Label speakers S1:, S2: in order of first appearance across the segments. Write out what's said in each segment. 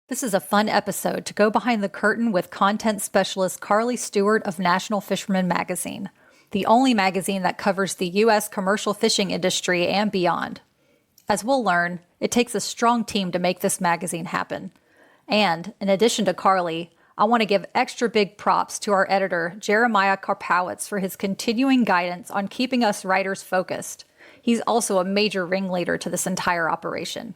S1: This is a fun episode to go behind the curtain with content specialist Carli Stewart of National Fisherman Magazine, the only magazine that covers the U.S. commercial fishing industry and beyond. As we'll learn, it takes a strong team to make this magazine happen. And, in addition to Carli, I want to give extra big props to our editor, Jeremiah Karpowitz, for his continuing guidance on keeping us writers focused. He's also a major ringleader to this entire operation.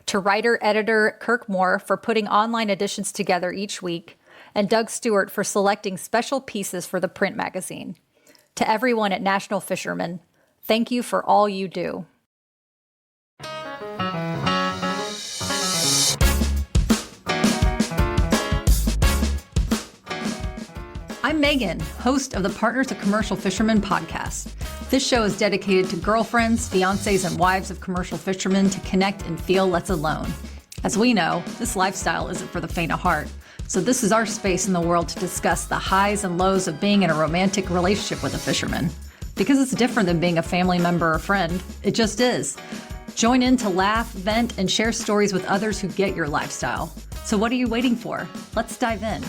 S1: To writer-editor Kirk Moore for putting online editions together each week, and Doug Stewart for selecting special pieces for the print magazine. To everyone at National Fisherman, thank you for all you do. I'm Megan, host of the Partners of Commercial Fishermen podcast. This show is dedicated to girlfriends, fiancés, and wives of commercial fishermen to connect and feel less alone. As we know, this lifestyle isn't for the faint of heart. So this is our space in the world to discuss the highs and lows of being in a romantic relationship with a fisherman. Because it's different than being a family member or friend. It just is. Join in to laugh, vent, and share stories with others who get your lifestyle. So what are you waiting for? Let's dive in.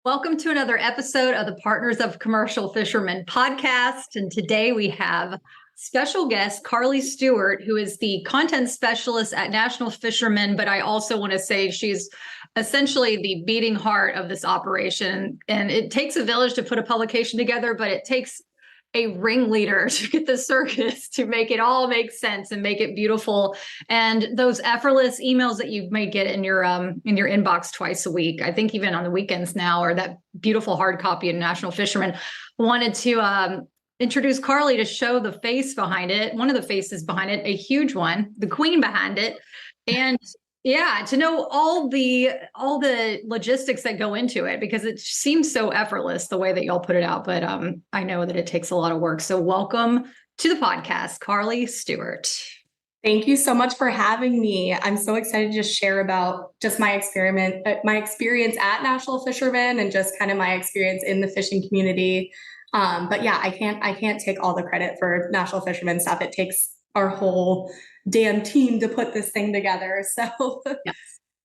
S1: Welcome to another episode of the Partners of Commercial Fishermen podcast. And today we have special guest Carli Stewart, who is the content specialist at National Fishermen. But I also want to say she's essentially the beating heart of this operation. And it takes a village to put a publication together, but it takes a ringleader to get the circus to make it all make sense and make it beautiful. And those effortless emails that you may get in your inbox twice a week, I think even on the weekends now, or that beautiful hard copy in National Fisherman, wanted to introduce Carli to show the face behind it, one of the faces behind it, a huge one, the queen behind it. And yeah, to know all the logistics that go into it, because it seems so effortless the way that y'all put it out. But I know that it takes a lot of work. So welcome to the podcast, Carli Stewart.
S2: Thank you so much for having me. I'm so excited to just share about just my experience at National Fisherman and just kind of my experience in the fishing community. But yeah, I can't take all the credit for National Fisherman stuff. It takes our whole damn team to put this thing together. So
S1: yes,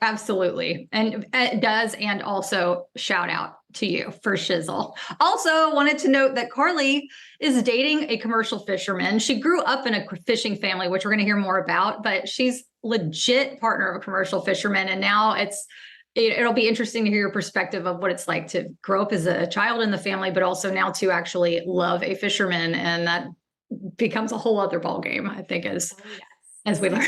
S1: absolutely. And it does. And also shout out to you for shizzle. Also wanted to note that Carli is dating a commercial fisherman. She grew up in a fishing family, which we're going to hear more about, but she's legit partner of a commercial fisherman. And now it'll be interesting to hear your perspective of what it's like to grow up as a child in the family, but also now to actually love a fisherman. And that becomes a whole other ballgame, I think, as we learn.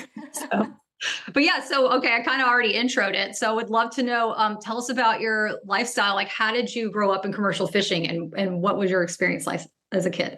S1: But yeah, so, okay, I kind of already introed it. So would love to know, tell us about your lifestyle. Like, how did you grow up in commercial fishing and what was your experience like as a kid?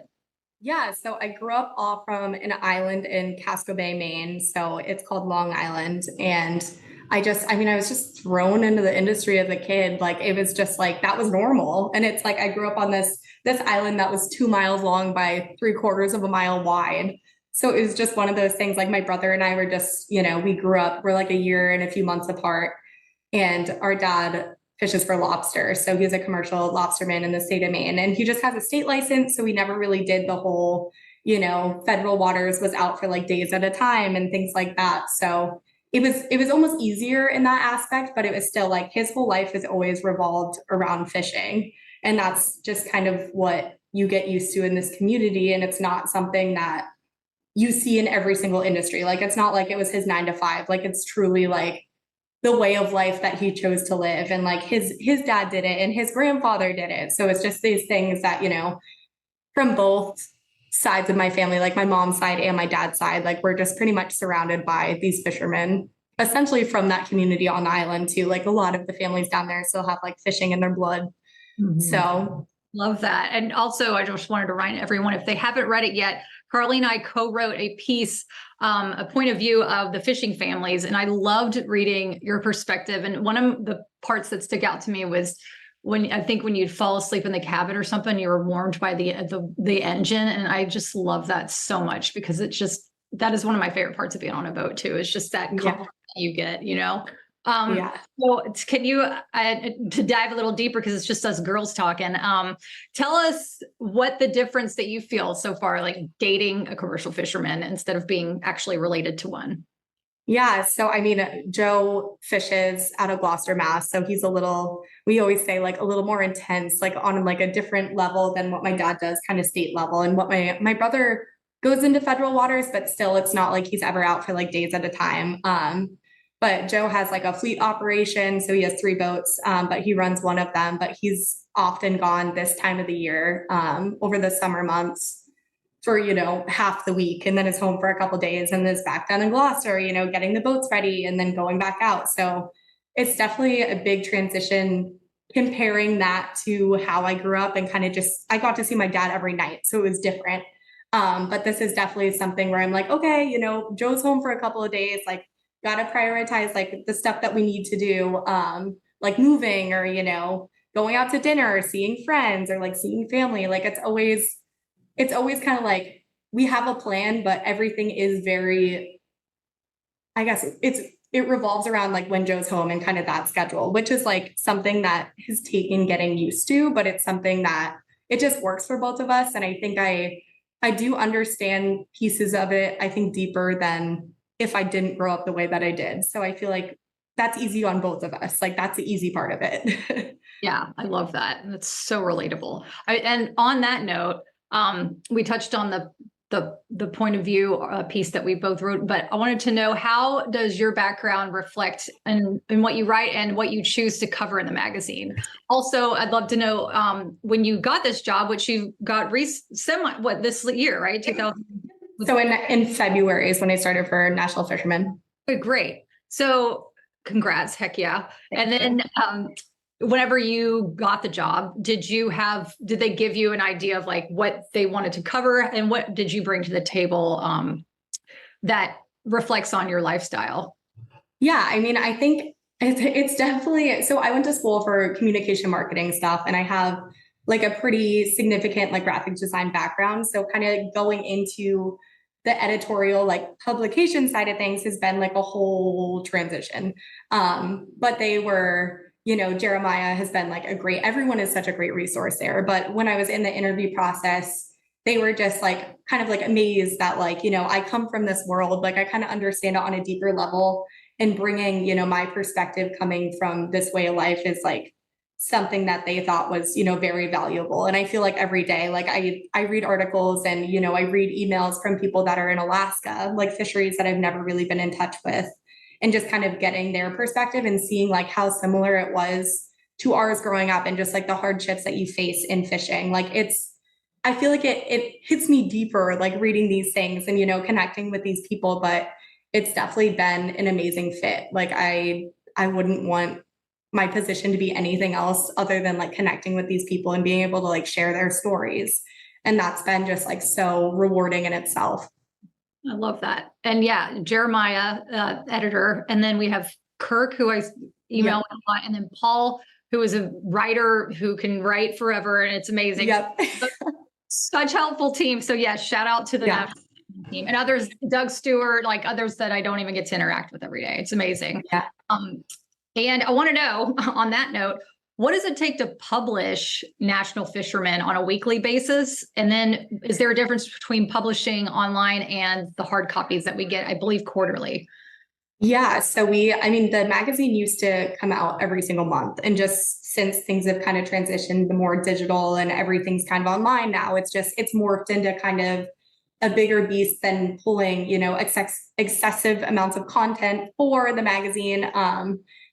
S2: Yeah, so I grew up all from an island in Casco Bay, Maine. So it's called Long Island. And I was just thrown into the industry as a kid. Like, it was just like, that was normal. And it's like, I grew up on this island that was 2 miles long by 3/4 of a mile wide. So it was just one of those things. Like, my brother and I were just, we grew up, we're like a year and a few months apart. And our dad fishes for lobster. So he's a commercial lobsterman in the state of Maine. And he just has a state license. So we never really did the whole, federal waters, was out for like days at a time and things like that. So it was almost easier in that aspect, but it was still like his whole life has always revolved around fishing. And that's just kind of what you get used to in this community. And it's not something that you see in every single industry. Like, it's not like it was his 9 to 5. Like, it's truly like the way of life that he chose to live. And like his dad did it and his grandfather did it. So it's just these things that, from both sides of my family, like my mom's side and my dad's side, like we're just pretty much surrounded by these fishermen, essentially from that community on the island too. Like, a lot of the families down there still have like fishing in their blood. Mm-hmm. So
S1: love that. And also, I just wanted to remind everyone, if they haven't read it yet, Carli and I co-wrote a piece, a point of view of the fishing families. And I loved reading your perspective. And one of the parts that stuck out to me was when you'd fall asleep in the cabin or something, you were warmed by the engine. And I just love that so much, because that is one of my favorite parts of being on a boat too. It's just that comfort that you get,
S2: Yeah.
S1: So can you, to dive a little deeper, because it's just us girls talking, tell us what the difference that you feel so far, like dating a commercial fisherman instead of being actually related to one.
S2: Yeah. So, I mean, Joe fishes out of Gloucester, Mass. So he's a little, we always say like a little more intense, like on like a different level than what my dad does, kind of state level. And what my brother goes into federal waters, but still it's not like he's ever out for like days at a time. But Joe has like a fleet operation. So he has 3 boats, but he runs one of them, but he's often gone this time of the year, over the summer months for, half the week, and then is home for a couple days and is back down in Gloucester, getting the boats ready and then going back out. So it's definitely a big transition comparing that to how I grew up and kind of just, I got to see my dad every night. So it was different. But this is definitely something where I'm like, okay, Joe's home for a couple of days, like got to prioritize like the stuff that we need to do, like moving or, going out to dinner or seeing friends or like seeing family. Like it's always kind of like we have a plan, but everything is very, I guess it revolves around like when Joe's home and kind of that schedule, which is like something that has taken getting used to, but it's something that it just works for both of us. And I think I do understand pieces of it, I think deeper than if I didn't grow up the way that I did. So I feel like that's easy on both of us. Like that's the easy part of it.
S1: Yeah, I love that. It's so relatable. And on that note, we touched on the point of view piece that we both wrote, but I wanted to know, how does your background reflect in what you write and what you choose to cover in the magazine? Also, I'd love to know when you got this job, which you got this year, right? 2000.
S2: So in February is when I started for National Fisherman.
S1: Great. So congrats. Heck yeah. And then whenever you got the job, did they give you an idea of like what they wanted to cover, and what did you bring to the table that reflects on your lifestyle?
S2: Yeah, I mean, I think it's definitely, so I went to school for communication marketing stuff, and I have like a pretty significant like graphic design background. So kind of going into the editorial like publication side of things has been like a whole transition. But they were, Jeremiah has been like everyone is such a great resource there. But when I was in the interview process, they were just like kind of like amazed that like, I come from this world, like I kind of understand it on a deeper level, and bringing, my perspective coming from this way of life is like something that they thought was, very valuable. And I feel like every day, like I read articles and, I read emails from people that are in Alaska, like fisheries that I've never really been in touch with, and just kind of getting their perspective and seeing like how similar it was to ours growing up, and just like the hardships that you face in fishing. Like I feel like it hits me deeper, like reading these things and, connecting with these people, but it's definitely been an amazing fit. Like I wouldn't want my position to be anything else other than like connecting with these people and being able to like share their stories. And that's been just like so rewarding in itself.
S1: I love that. And yeah, Jeremiah, editor. And then we have Kirk, who I email a lot. And then Paul, who is a writer who can write forever. And it's amazing.
S2: Yep.
S1: Such helpful team. So yeah, shout out to the team and others, Doug Stewart, like others that I don't even get to interact with every day. It's amazing.
S2: Yeah.
S1: And I want to know, on that note, what does it take to publish National Fisherman on a weekly basis? And then is there a difference between publishing online and the hard copies that we get, I believe, quarterly?
S2: Yeah. So the magazine used to come out every single month. And just since things have kind of transitioned to more digital and everything's kind of online now, it's morphed into kind of a bigger beast than pulling, excessive amounts of content for the magazine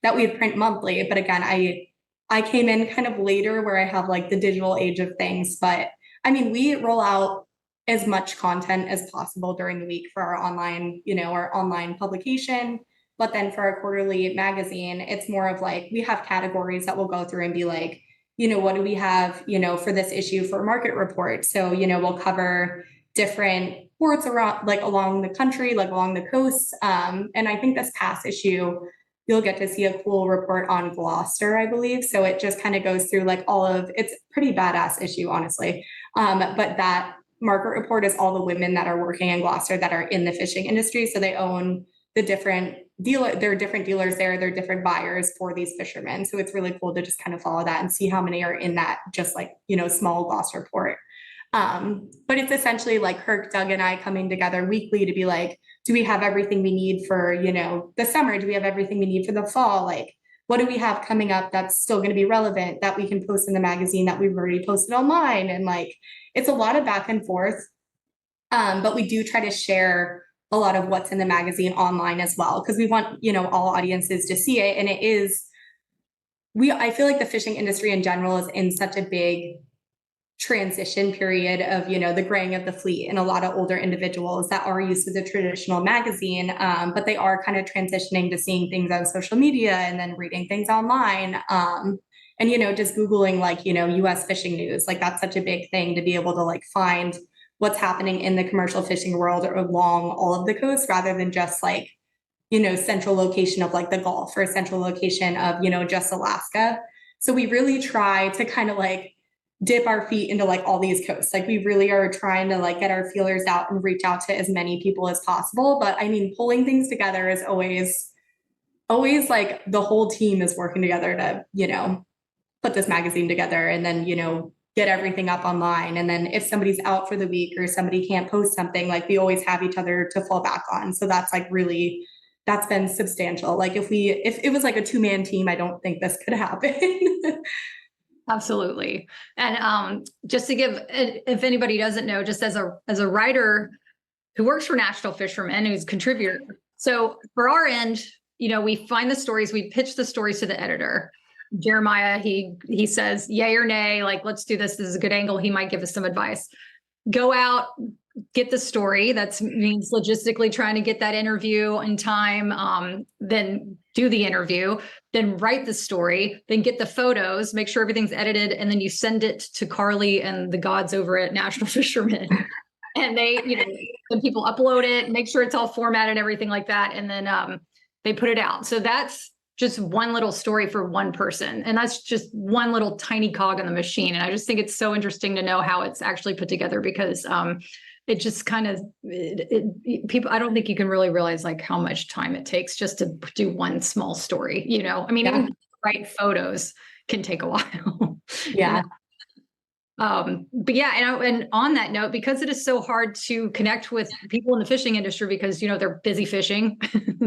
S2: that we would print monthly. But again, I came in kind of later where I have like the digital age of things. But we roll out as much content as possible during the week for our online publication. But then for our quarterly magazine, it's more of like, we have categories that we'll go through and be like, what do we have, for this issue for market report? So, we'll cover different ports around, like along the country, like along the coast. And I think this past issue, you'll get to see a cool report on Gloucester, I believe. So it just kind of goes through like it's pretty badass issue, honestly. But that market report is all the women that are working in Gloucester that are in the fishing industry. So they own the different, there are different dealers there, there are different buyers for these fishermen. So it's really cool to just kind of follow that and see how many are in that just like, small loss report. But it's essentially like Kirk, Doug, and I coming together weekly to be like, do we have everything we need for, the summer? Do we have everything we need for the fall? Like, what do we have coming up that's still going to be relevant that we can post in the magazine that we've already posted online? And like, it's a lot of back and forth. But we do try to share a lot of what's in the magazine online as well, because we want, all audiences to see it. And I feel like the fishing industry in general is in such a big transition period of, the graying of the fleet, and a lot of older individuals that are used to the traditional magazine, but they are kind of transitioning to seeing things on social media and then reading things online. And, just Googling like, US fishing news, like that's such a big thing to be able to like find what's happening in the commercial fishing world or along all of the coast, rather than just like, central location of like the Gulf, or central location of, just Alaska. So we really try to kind of like dip our feet into like all these coasts. Like we really are trying to like get our feelers out and reach out to as many people as possible. But I mean, pulling things together is always like the whole team is working together to, put this magazine together, and then, get everything up online. And then if somebody's out for the week or somebody can't post something, like we always have each other to fall back on. So that's like really, that's been substantial. Like if it was like a 2-man team, I don't think this could happen.
S1: Absolutely. And just to give, if anybody doesn't know, just as a writer who works for National Fisherman, who's a contributor. So for our end, we find the stories, we pitch the stories to the editor. Jeremiah, he says, yay or nay, like, let's do this. This is a good angle. He might give us some advice. Go out, get the story. That means logistically trying to get that interview in time, then do the interview, then write the story, then get the photos, make sure everything's edited, and then you send it to Carli and the gods over at National Fisherman. And they, then people upload it, make sure it's all formatted, everything like that. And then they put it out. So that's just one little story for one person. And that's just one little tiny cog in the machine. And I just think it's so interesting to know how it's actually put together, because it just kind of, people, I don't think you can really realize like how much time it takes just to do one small story, I mean, even write photos can take a while.
S2: Yeah.
S1: But yeah, and on that note, because it is so hard to connect with people in the fishing industry, because, they're busy fishing,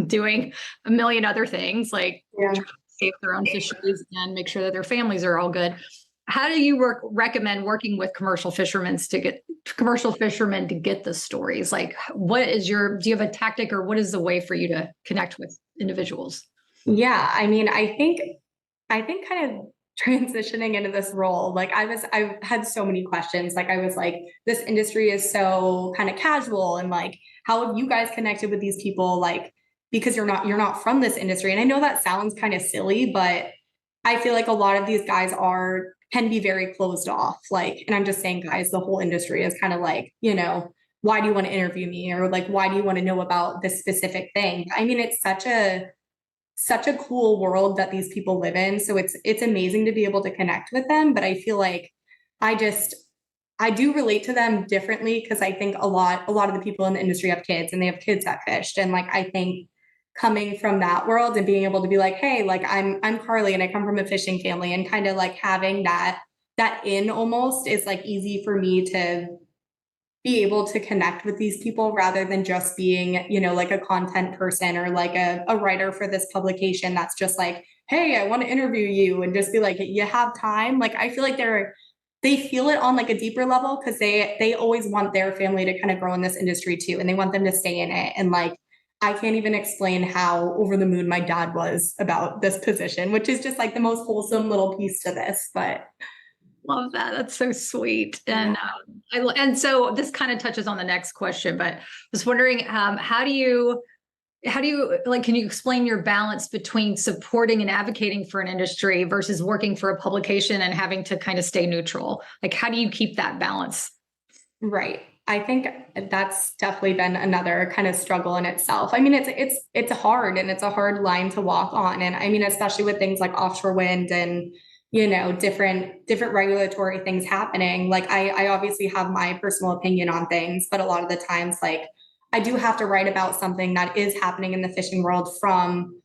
S1: doing a million other things, like trying to save their own fisheries and make sure that their families are all good. How do you recommend working with commercial fishermen to get the stories? Like, do you have a tactic, or what is the way for you to connect with individuals?
S2: Yeah. I mean, I think kind of transitioning into this role, like I had so many questions. Like I was like, this industry is so kind of casual, and like, how have you guys connected with these people? Like, because you're not from this industry. And I know that sounds kind of silly, but I feel like a lot of these guys can be very closed off. Like, and I'm just saying, guys, the whole industry is kind of like, why do you want to interview me? Or like, why do you want to know about this specific thing? I mean, it's such a cool world that these people live in. So it's amazing to be able to connect with them. But I feel like I do relate to them differently, because I think a lot of the people in the industry have kids, and they have kids that fished. And like, I think coming from that world and being able to be like, hey, like I'm Carli and I come from a fishing family, and kind of like having that in almost is like easy for me to be able to connect with these people, rather than just being, like a content person or like a writer for this publication that's just like, hey, I want to interview you, and just be like, you have time. Like, I feel like they feel it on like a deeper level, because they always want their family to kind of grow in this industry too, and they want them to stay in it. And like, I can't even explain how over the moon my dad was about this position, which is just like the most wholesome little piece to this. But
S1: love that. That's so sweet. And and so this kind of touches on the next question, but I was wondering, how do you like, can you explain your balance between supporting and advocating for an industry versus working for a publication and having to kind of stay neutral? Like, how do you keep that balance?
S2: Right. I think that's definitely been another kind of struggle in itself. I mean, it's hard, and it's a hard line to walk on. And I mean, especially with things like offshore wind and, different regulatory things happening. Like I obviously have my personal opinion on things, but a lot of the times, like, I do have to write about something that is happening in the fishing world from,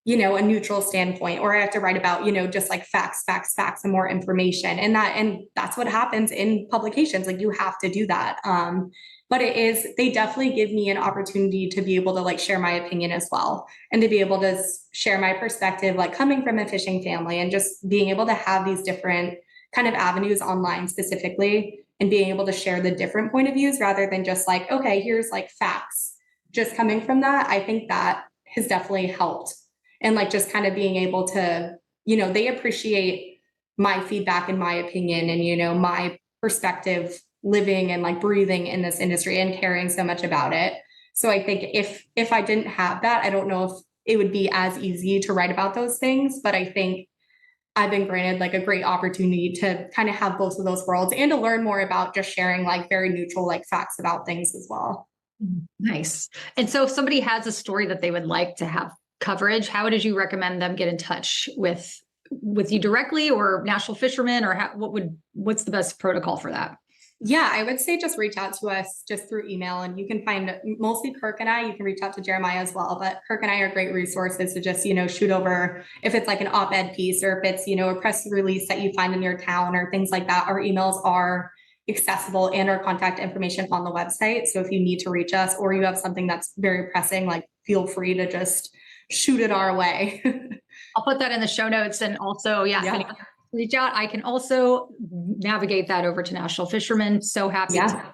S2: you know, a neutral standpoint, or I have to write about, you know, just like facts, and more information. And that's what happens in publications. Like you have to do that. But they definitely give me an opportunity to be able to like share my opinion as well, and to be able to share my perspective, like coming from a fishing family, and just being able to have these different kind of avenues online specifically, and being able to share the different point of views rather than just like, okay, here's like facts. Just coming from that, I think that has definitely helped. And like just kind of being able to, you know, they appreciate my feedback and my opinion and, you know, my perspective living and like breathing in this industry and caring so much about it. So I think if I didn't have that, I don't know if it would be as easy to write about those things, but I think I've been granted like a great opportunity to kind of have both of those worlds and to learn more about just sharing like very neutral like facts about things as well.
S1: Nice. And so if somebody has a story that they would like to have coverage, how would you recommend them get in touch with you directly, or National Fisherman, or what's the best protocol for that?
S2: Yeah, I would say just reach out to us just through email, and you can find mostly Kirk and I. You can reach out to Jeremiah as well, but Kirk and I are great resources to just, you know, shoot over if it's like an op-ed piece, or if it's, you know, a press release that you find in your town or things like that. Our emails are accessible and our contact information on the website. So if you need to reach us or you have something that's very pressing, like feel free to just shoot it our way.
S1: I'll put that in the show notes. And also, yeah. Reach out. I can also navigate that over to National Fisherman. So happy to.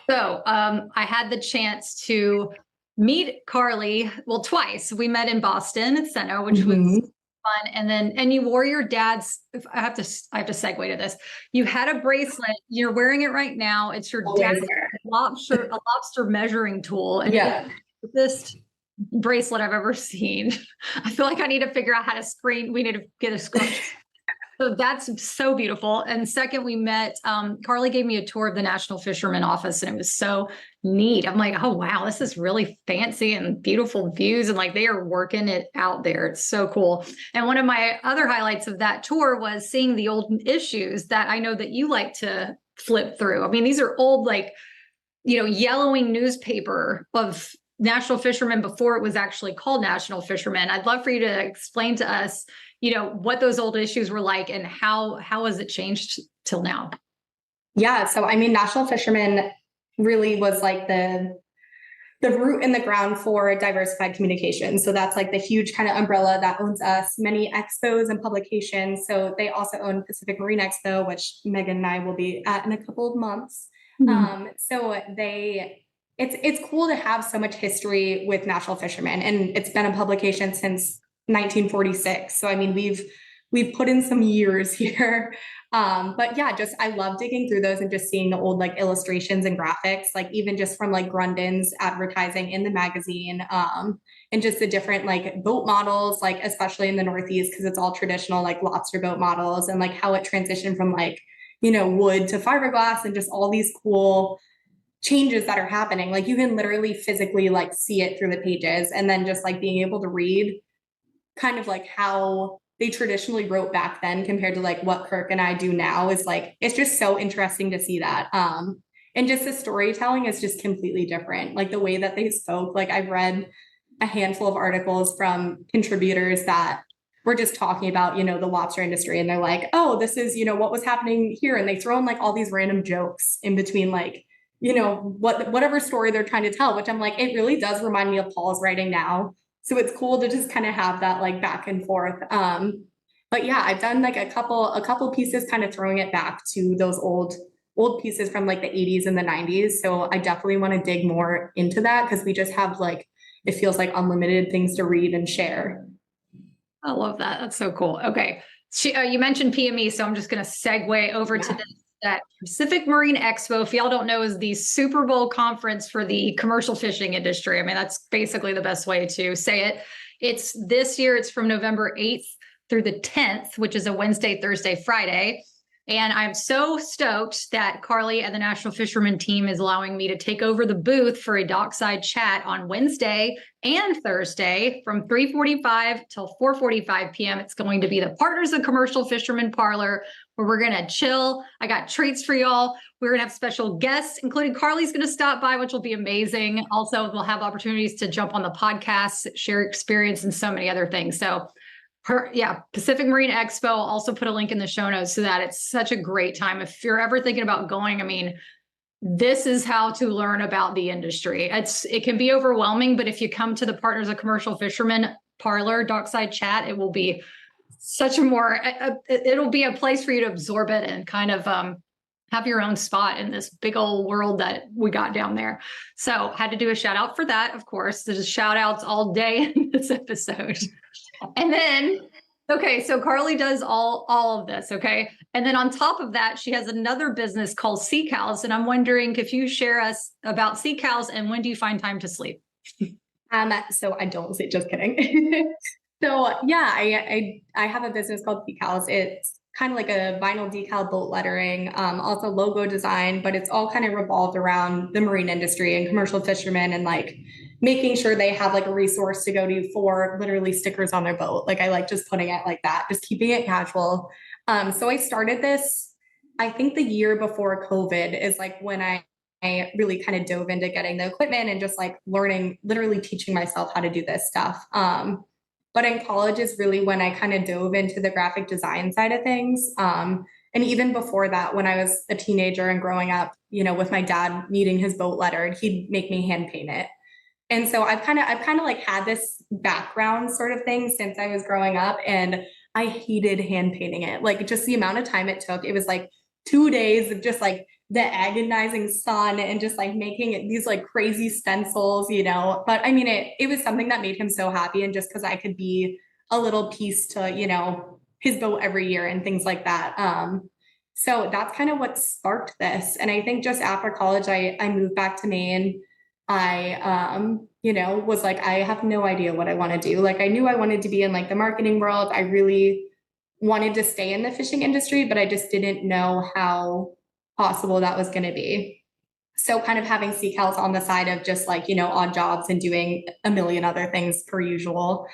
S1: So I had the chance to meet Carli, well, twice. We met in Boston at Seno, which was fun. And you wore your dad's, I have to segue to this. You had a bracelet. You're wearing it right now. It's your dad's lobster measuring tool. And it's the biggest bracelet I've ever seen. I feel like I need to figure out how to we need to get a screen. So that's so beautiful. And second, we met, Carli gave me a tour of the National Fisherman office, and it was so neat. I'm like, oh, wow, this is really fancy and beautiful views. And like, they are working it out there. It's so cool. And one of my other highlights of that tour was seeing the old issues that I know that you like to flip through. I mean, these are old, like, you know, yellowing newspaper of National Fisherman before it was actually called National Fisherman. I'd love for you to explain to us, you know, what those old issues were like and how has it changed till now?
S2: Yeah. So, I mean, National Fisherman really was like the root and the ground for diversified communication. So that's like the huge kind of umbrella that owns us, many expos and publications. So they also own Pacific Marine Expo, which Megan and I will be at in a couple of months. So it's cool to have so much history with National Fisherman, and it's been a publication since 1946. So, I mean, we've put in some years here. But yeah, just, I love digging through those and just seeing the old like illustrations and graphics, like even just from like Grundon's advertising in the magazine, and just the different like boat models, like especially in the Northeast, because it's all traditional like lobster boat models, and like how it transitioned from like, you know, wood to fiberglass, and just all these cool changes that are happening. Like you can literally physically like see it through the pages, and then just like being able to read kind of like how they traditionally wrote back then compared to like what Kirk and I do now is like, it's just so interesting to see that. And just the storytelling is just completely different. Like the way that they spoke, like I've read a handful of articles from contributors that were just talking about, you know, the lobster industry, and they're like, oh, this is, you know, what was happening here. And they throw in like all these random jokes in between, like, you know, whatever story they're trying to tell, which I'm like, it really does remind me of Paul's writing now. So it's cool to just kind of have that like back and forth. But yeah, I've done like a couple pieces kind of throwing it back to those old pieces from like the 80s and the 90s. So I definitely want to dig more into that, because we just have like, it feels like unlimited things to read and share.
S1: I love that. That's so cool. Okay. You mentioned PME, so I'm just going to segue over to that Pacific Marine Expo. If y'all don't know, is the Super Bowl conference for the commercial fishing industry. I mean, that's basically the best way to say it. It's this year, it's from November 8th through the 10th, which is a Wednesday, Thursday, Friday. And I'm so stoked that Carli and the National Fisherman team is allowing me to take over the booth for a dockside chat on Wednesday and Thursday from 3:45 till 4:45 p.m. It's going to be the Partners of Commercial Fisherman Parlor, where we're going to chill. I got treats for y'all. We're going to have special guests, including Carli's going to stop by, which will be amazing. Also, we'll have opportunities to jump on the podcast, share experience, and so many other things. So Pacific Marine Expo. I'll also put a link in the show notes so that it's such a great time. If you're ever thinking about going, I mean, this is how to learn about the industry. It can be overwhelming, but if you come to the Partners of Commercial Fishermen Parlor Dockside Chat, it will be it'll be a place for you to absorb it and kind of have your own spot in this big old world that we got down there. So had to do a shout out for that. Of course, there's shout outs all day in this episode. And then, okay, so Carli does all of this, okay? And then on top of that, she has another business called Sea Cows. And I'm wondering if you share us about Sea Cows and when do you find time to sleep?
S2: So I don't sleep, just kidding. So yeah, I have a business called Sea Cows. It's kind of like a vinyl decal boat lettering, also logo design, but it's all kind of revolved around the marine industry and commercial fishermen and like making sure they have like a resource to go to for literally stickers on their boat. Like I like just putting it like that, just keeping it casual. So I started this, I think the year before COVID is like when I really kind of dove into getting the equipment and just like learning, literally teaching myself how to do this stuff. But in college is really when I kind of dove into the graphic design side of things. And even before that, when I was a teenager and growing up, with my dad needing his boat lettered, he'd make me hand paint it. And so I've kind of like had this background sort of thing since I was growing up, and I hated hand painting it. Like just the amount of time it took, it was like 2 days of just like the agonizing sun and just like making it these like crazy stencils, but I mean, it was something that made him so happy. And just because I could be a little piece to, his boat every year and things like that. So that's kind of what sparked this. And I think just after college, I moved back to Maine. I, was like, I have no idea what I want to do. Like I knew I wanted to be in like the marketing world. I really wanted to stay in the fishing industry, but I just didn't know how possible that was going to be. So kind of having Sea Cows on the side of just like, odd jobs and doing a million other things per usual.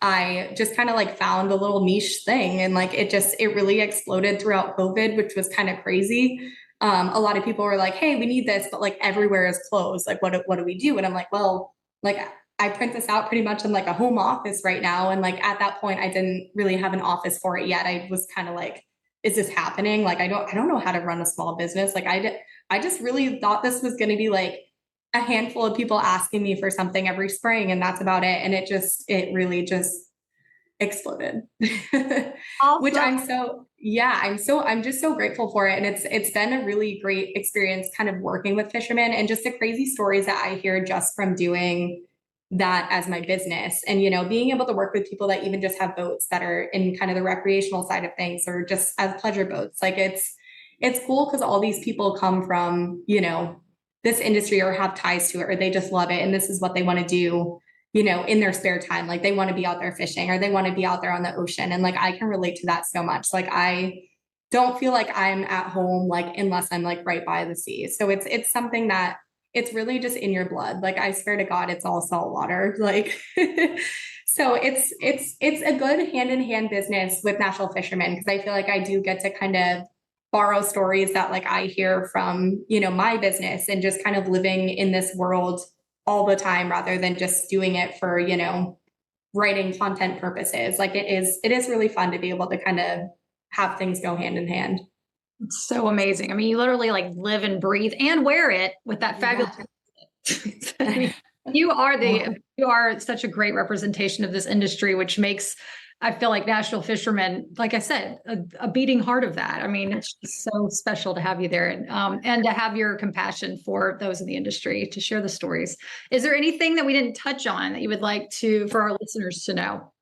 S2: I just kind of like found a little niche thing and like it really exploded throughout COVID, which was kind of crazy. A lot of people were like, hey, we need this, but like everywhere is closed. Like, what do we do? And I'm like, well, like I print this out pretty much in like a home office right now. And like at that point, I didn't really have an office for it yet. I was kind of like, is this happening? Like, I don't know how to run a small business. Like I just really thought this was going to be like a handful of people asking me for something every spring. And that's about it. And it really just exploded,
S1: Awesome.
S2: Which I'm just so grateful for it. And it's been a really great experience kind of working with fishermen and just the crazy stories that I hear just from doing that as my business. And, being able to work with people that even just have boats that are in kind of the recreational side of things or just as pleasure boats. Like it's cool because all these people come from, this industry or have ties to it, or they just love it. And this is what they want to do, in their spare time. Like they want to be out there fishing or they want to be out there on the ocean. And like, I can relate to that so much. Like I don't feel like I'm at home, like, unless I'm like right by the sea. So it's something that it's really just in your blood. Like I swear to God, it's all salt water. Like, so it's a good hand in hand business with National Fishermen. Cause I feel like I do get to kind of borrow stories that like I hear from, my business and just kind of living in this world all the time rather than just doing it for, writing content purposes. Like it is really fun to be able to kind of have things go hand in hand.
S1: It's so amazing. I mean, you literally like live and breathe and wear it with that fabulous. I mean, you are such a great representation of this industry, which makes, I feel like National Fishermen, like I said, a beating heart of that. I mean, it's just so special to have you there and to have your compassion for those in the industry to share the stories. Is there anything that we didn't touch on that you would like for our listeners to know?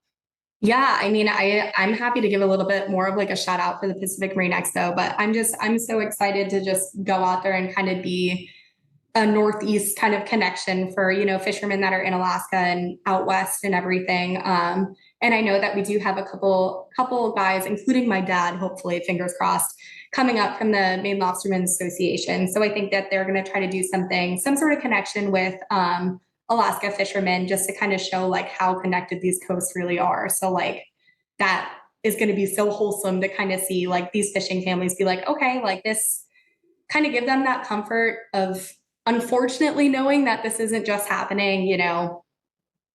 S2: Yeah, I mean, I'm happy to give a little bit more of like a shout out for the Pacific Marine Expo, but I'm so excited to just go out there and kind of be a Northeast kind of connection for, fishermen that are in Alaska and out West and everything. And I know that we do have a couple of guys, including my dad, hopefully, fingers crossed, coming up from the Maine Lobstermen's Association. So I think that they're going to try to do some sort of connection with, Alaska fishermen just to kind of show like how connected these coasts really are. So like that is going to be so wholesome to kind of see like these fishing families be like, okay, like this, kind of give them that comfort of unfortunately knowing that this isn't just happening,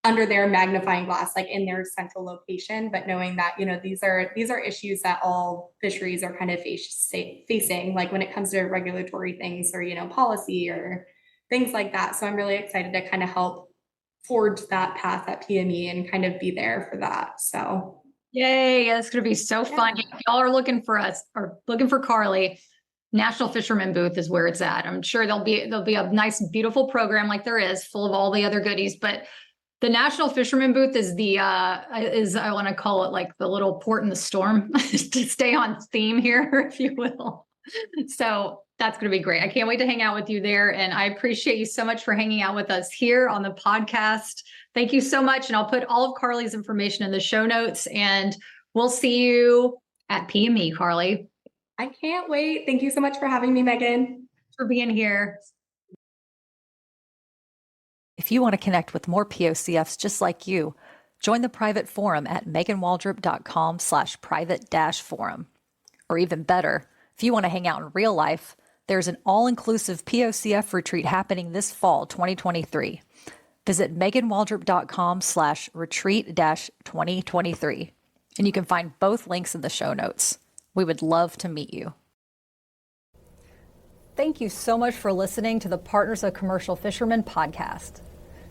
S2: under their magnifying glass, like in their central location, but knowing that, these are issues that all fisheries are kind of facing, like when it comes to regulatory things or, policy or things like that. So I'm really excited to kind of help forge that path at PME and kind of be there for that. So
S1: yay, that's going to be so fun.
S2: Yeah.
S1: If y'all are looking for us or looking for Carli, National Fisherman booth is where it's at. I'm sure there'll be a nice, beautiful program like there is, full of all the other goodies, but the National Fisherman booth is I want to call it like the little port in the storm to stay on theme here, if you will. So that's going to be great. I can't wait to hang out with you there. And I appreciate you so much for hanging out with us here on the podcast. Thank you so much. And I'll put all of Carli's information in the show notes, and we'll see you at PME, Carli.
S2: I can't wait. Thank you so much for having me, Megan.
S1: For being here.
S3: If you want to connect with more POCFs just like you, join the private forum at meganwaldrop.com/private-forum. Or even better, if you want to hang out in real life, there's an all-inclusive POCF retreat happening this fall, 2023. Visit meganwaldrop.com/retreat-2023. And you can find both links in the show notes. We would love to meet you. Thank you so much for listening to the Partners of Commercial Fishermen podcast.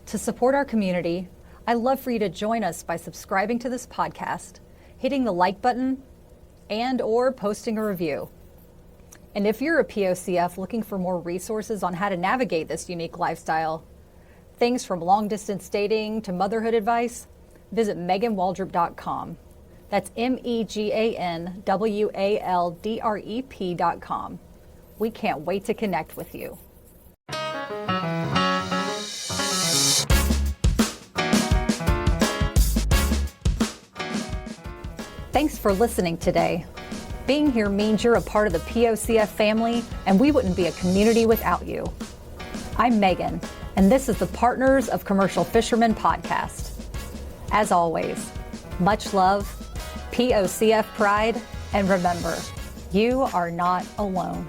S3: To support our community, I'd love for you to join us by subscribing to this podcast, hitting the like button, and/or posting a review. And if you're a POCF looking for more resources on how to navigate this unique lifestyle, things from long-distance dating to motherhood advice, visit meganwaldrop.com. That's meganwaldrep.com. We can't wait to connect with you. Thanks for listening today. Being here means you're a part of the POCF family, and we wouldn't be a community without you. I'm Megan, and this is the Partners of Commercial Fishermen podcast. As always, much love, POCF pride, and remember, you are not alone.